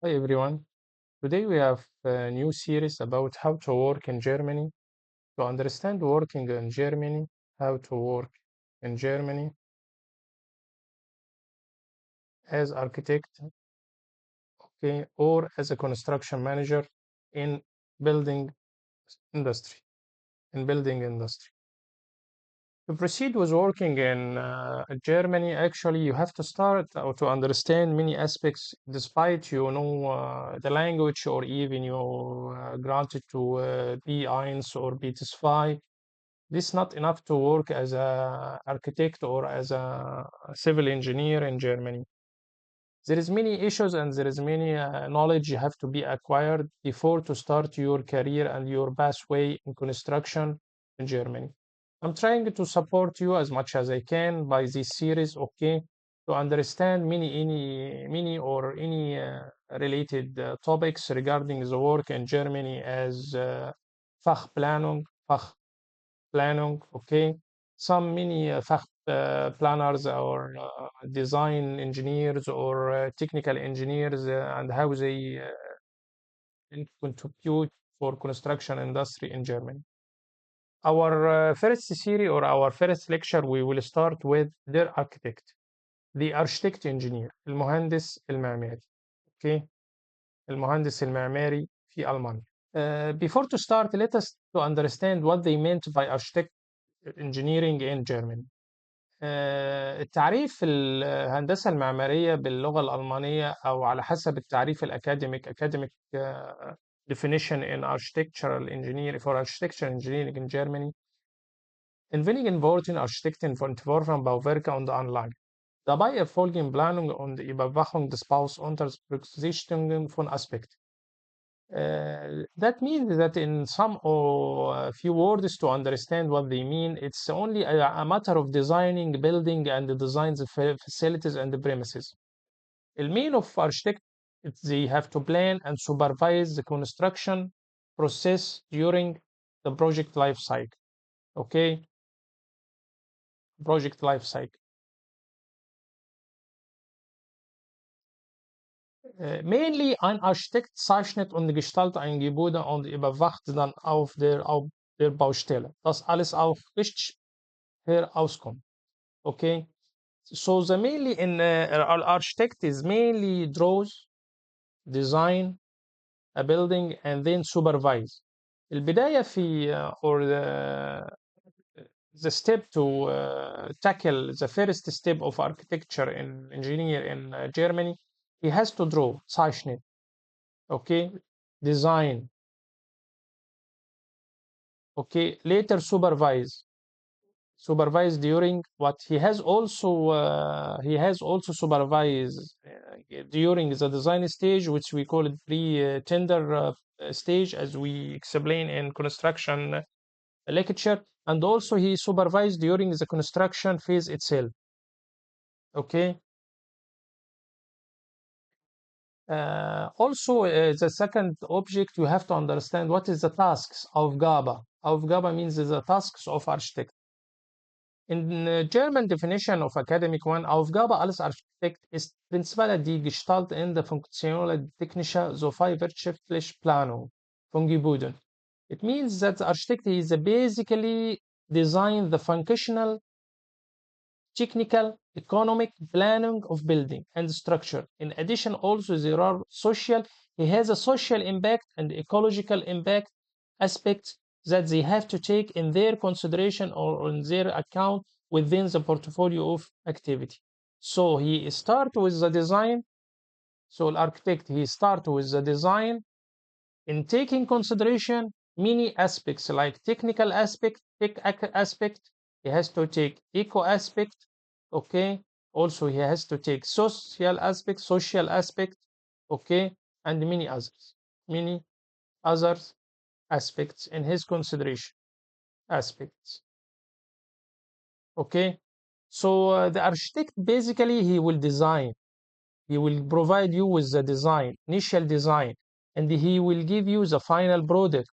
Hi everyone. Today we have a new series about how to work in Germany. To understand working in Germany, how to work in Germany as architect, okay, or as a construction manager in building industry, in building industry. To proceed with working in Germany, actually, you have to start or to understand many aspects, despite you know the language or even you granted to B1 or B2. This not enough to work as a architect or as a civil engineer in Germany. There is many issues and there is many knowledge you have to be acquired before to start your career and your pathway in construction in Germany. I'm trying to support you as much as I can by this series, okay, to understand many or any related topics regarding the work in Germany as Fachplanung, okay. Some many planners or design engineers or technical engineers and how they contribute for construction industry in Germany. Our first series or our first lecture we will start with their architect, the architect engineer, المهندس المعماري, okay, المهندس المعماري في ألمانيا. Before to start, let us to understand what they meant by architect engineering in Germany. التعريف الهندسة المعمارية باللغة الألمانية أو على حسب التعريف academic definition in architectural engineering for architectural engineering in Germany. In wenigen Worten, Architekten von entworfen Bauwerke und Anlagen. Dabei erfolgen Planung und Überwachung des Baus unter Berücksichtigung von Aspekten. That means that in some or a few words to understand what they mean, it's only a matter of designing, building, and design the facilities and the premises. The main of architect, they have to plan and supervise the construction process during the project life cycle. Okay, project life cycle. Mainly ein Architekt zeichnet und gestaltet ein Gebäude und überwacht dann auf der Baustelle, dass alles auch richtig herauskommt. Okay, so the mainly in architect is mainly draws, design a building and then supervise. البداية في or the step to tackle the first step of architecture in engineer in Germany, he has to draw, zeichnet, okay, design, okay, later supervise during what he has also supervised during the design stage, which we call it pre-tender stage, as we explain in construction lecture, and also he supervised during the construction phase itself. Okay. Also, the second object, you have to understand what is the tasks of GABA. Aufgabe means the tasks of architect. In German definition of academic one, Aufgabe als Architekt ist prinzipiell die Gestalt in der funktionelle technische sowie wirtschaftliche Planung von Gebäuden. It means that the architect is basically design the functional, technical, economic planning of building and structure. In addition, also there are social, he has a social impact and ecological impact aspects that they have to take in their consideration or on their account within the portfolio of activity. So he start with the design. So the architect, he start with the design in taking consideration many aspects like technical aspect, tech aspect. He has to take eco aspect, okay. Also, he has to take social aspect, okay, and many others aspects in his consideration aspects, okay. So the architect basically he will design, he will provide you with the design, initial design, and he will give you the final product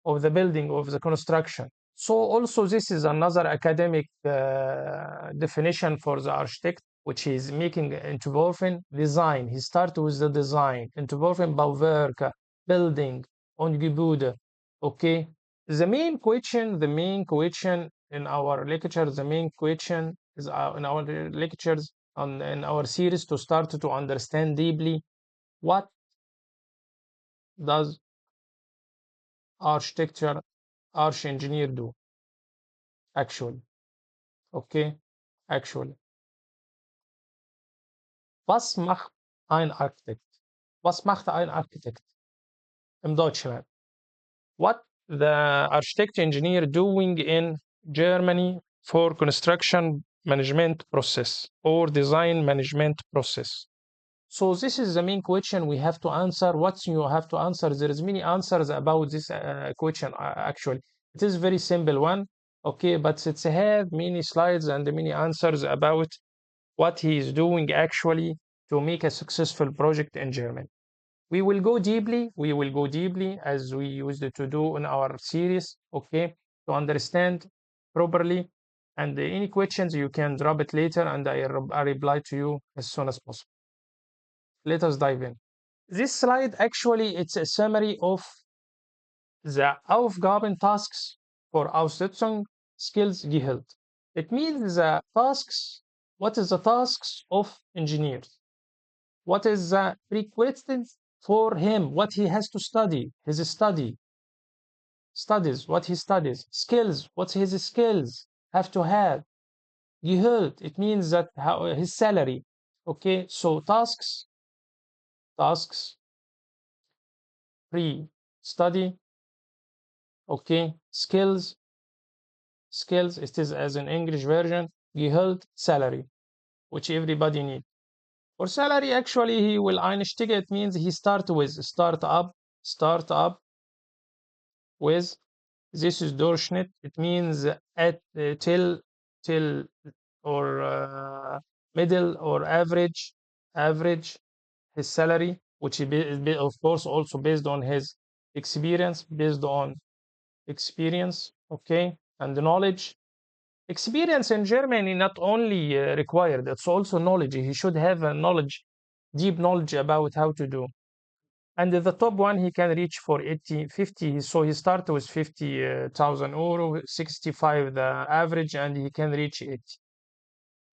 of the building of the construction. So also this is another academic definition for the architect, which is making entworfen design. He starts with the design. Entworfen Bauwerke, building, Gebäude. Okay. The main question in our lecture, the main question is in our lectures in our series to start to understand deeply what does architecture, arch engineer do actually. Okay, actually. Was macht ein Architekt? Was macht ein Architekt im Deutschland? What the architect engineer doing in Germany for construction management process or design management process? So this is the main question we have to answer. What you have to answer? There is many answers about this question actually. It is very simple one, okay, but it's have many slides and many answers about what he is doing actually to make a successful project in Germany. We will go deeply as we used to do in our series, okay, to understand properly. And any questions you can drop it later and I reply to you as soon as possible. Let us dive in. This slide actually it's a summary of the Aufgaben tasks for Aussetzung skills Gehalt. It means the tasks. What is the tasks of engineers? What is the prerequisite for him? What he has to study? His studies. What he studies? Skills. What his skills have to have? Gehalt. It means that his salary. Okay. So tasks, pre-study. Okay. Skills. It is as an English version. Gehalt, salary, which everybody needs. For salary, actually, he will einsteigen. It means he start up with. This is Durchschnitt. It means at till or middle or average his salary, which is of course also based on his experience, okay, and the knowledge. Experience in Germany not only required, it's also knowledge. He should have a knowledge, deep knowledge about how to do. And the top one he can reach for 50. So he started with 50,000 euro, 65 the average, and he can reach 80.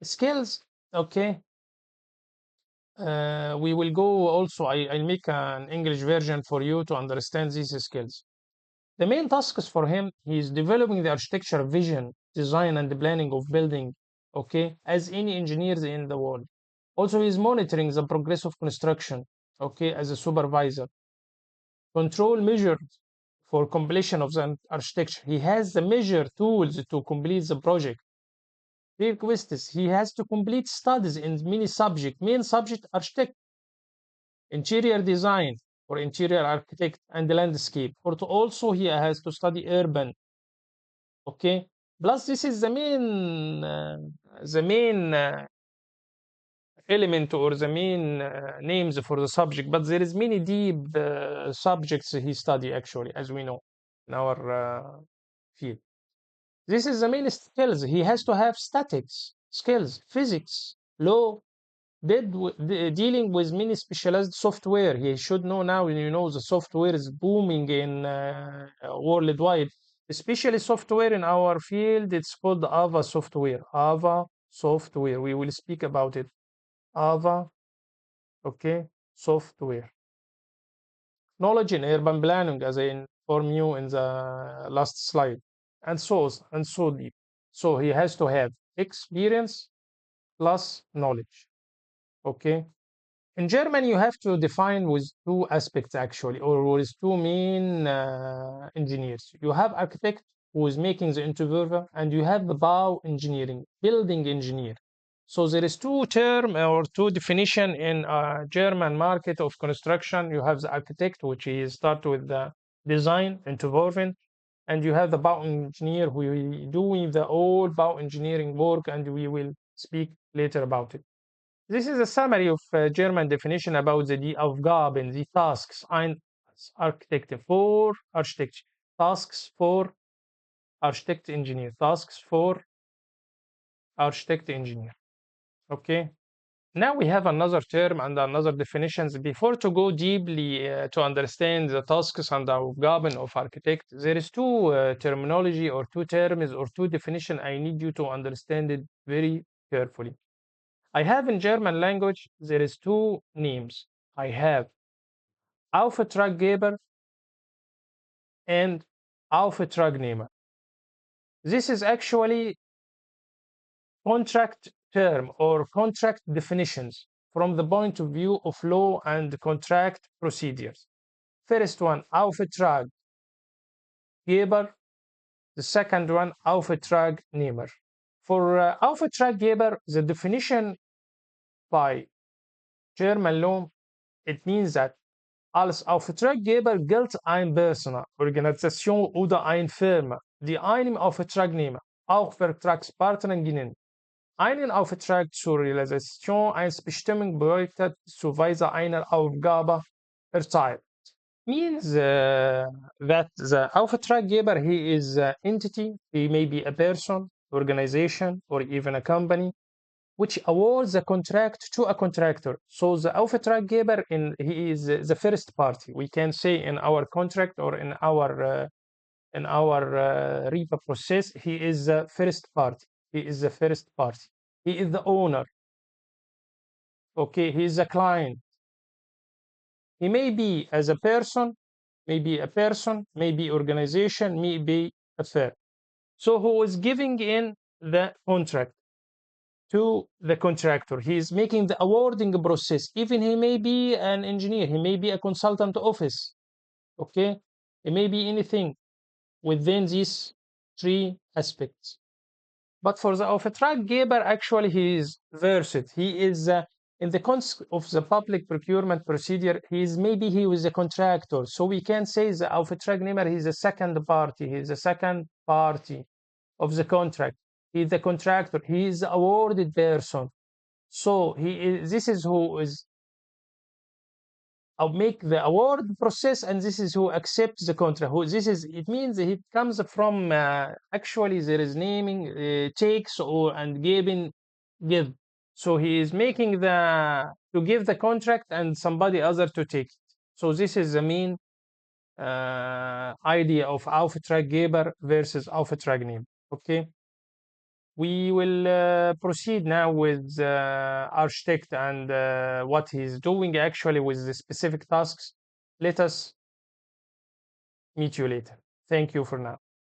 Skills, okay. We will go also, I'll make an English version for you to understand these skills. The main tasks for him, he is developing the architecture vision, design, and the planning of building, okay, as any engineers in the world. Also, he is monitoring the progress of construction, okay, as a supervisor. Control measures for completion of the architecture. He has the measure tools to complete the project. Prerequisites. He has to complete studies in many subjects. Main subject architect, interior design for interior architect and the landscape. Or to also he has to study urban. Okay. Plus this is the main element or the main names for the subject, but there is many deep subjects he study actually, as we know in our field. This is the main skills. He has to have statics skills, physics, law, dealing with many specialized software. He should know now. You know the software is booming in worldwide, especially software in our field. It's called Ava software. Ava software. We will speak about it. Ava, okay, software. Knowledge in urban planning, as I informed you in the last slide, and so deep. So he has to have experience plus knowledge. Okay. In Germany, you have to define with two aspects actually, or with two main engineers. You have architect who is making the interviewer, and you have the Bau engineering, building engineer. So there is two term or two definition in German market of construction. You have the architect, which is start with the design, interwoven, and you have the Bau engineer who is doing the all Bau engineering work, and we will speak later about it. This is a summary of German definition about the Aufgaben, the tasks, ein Architect for architecture, tasks for architect engineer, tasks for architect engineer. Okay, Now we have another term and another definitions. Before to go deeply to understand the tasks and the Aufgaben of architect, there is two terminology or two terms or two definition. I need you to understand it very carefully. I have in German language, there is two names. I have Auftraggeber and Auftragnehmer. This is actually contract term or contract definitions from the point of view of law and contract procedures. First one, Auftraggeber. The second one, Auftragnehmer. For Auftraggeber, the definition by German law, it means that als Auftraggeber gilt ein Personen, Organisation oder eine Firma, die einem Auftragnehmer, auch Vertragspartner genannt, einen Auftrag zur Realisation eines bestimmten Projektes zur Weise einer Aufgabe erteilt. Means that the Auftraggeber, he is an entity, he may be a person, organization, or even a company, which awards the contract to a contractor. So the Auftraggeber, he is the first party. We can say in our contract or in our RIPA process, he is the first party. He is the first party. He is the owner. Okay, he is a client. He may be as a person, maybe a person, maybe organization, maybe a firm. So who is giving in the contract to the contractor? He is making the awarding process. Even he may be an engineer, he may be a consultant office. Okay, it may be anything within these three aspects. But for the Auftraggeber, actually, he is versed. He is in the context of the public procurement procedure. He was a contractor, so we can say the Auftragnehmer. He's a second party. He's a second party of the contract. He's the contractor. He is the awarded person. So he is. This is who is make the award process, and this is who accepts the contract. Who this is? It means it comes from actually there is naming takes or and giving give. So he is making the to give the contract and somebody other to take it. So this is the main idea of Auftraggeber versus Auftragnehmer. Okay. We will proceed now with architect and what he's doing actually with the specific tasks. Let us meet you later. Thank you for now.